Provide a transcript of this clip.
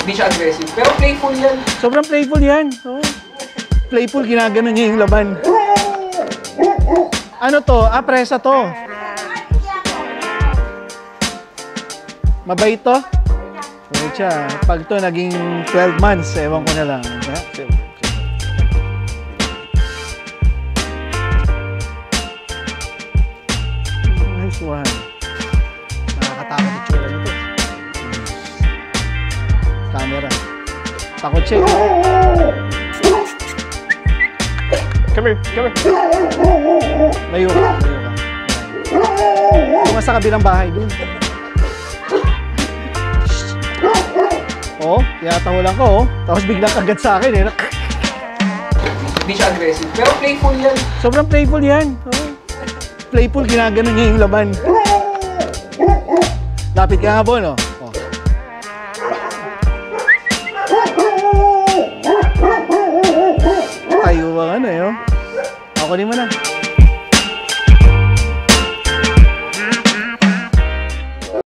Hindi siya aggressive. Pero playful yan. Sobrang playful yan. Oh. Playful, ginagano niya yung laban. Ano to? Ah, presa to. Mabait to? Mabait siya. Pag to naging 12 months, ewan ko na lang. Nice one. Nakakatakot yung tsura nito. Camera. Takot siya. Come here, come here. Layo ka, layo ka. Yung sa kabilang bahay dun. Oh, tinatahulan ko oh. Tapos biglang kagat sa akin eh. Hindi siya aggressive. Pero playful yan. Sobrang playful yan. Oh. Playful, ginagano niya yung laban. Lapit ka nga po, no? Oh. Tayo ba ano eh, oh? Ako din mo na.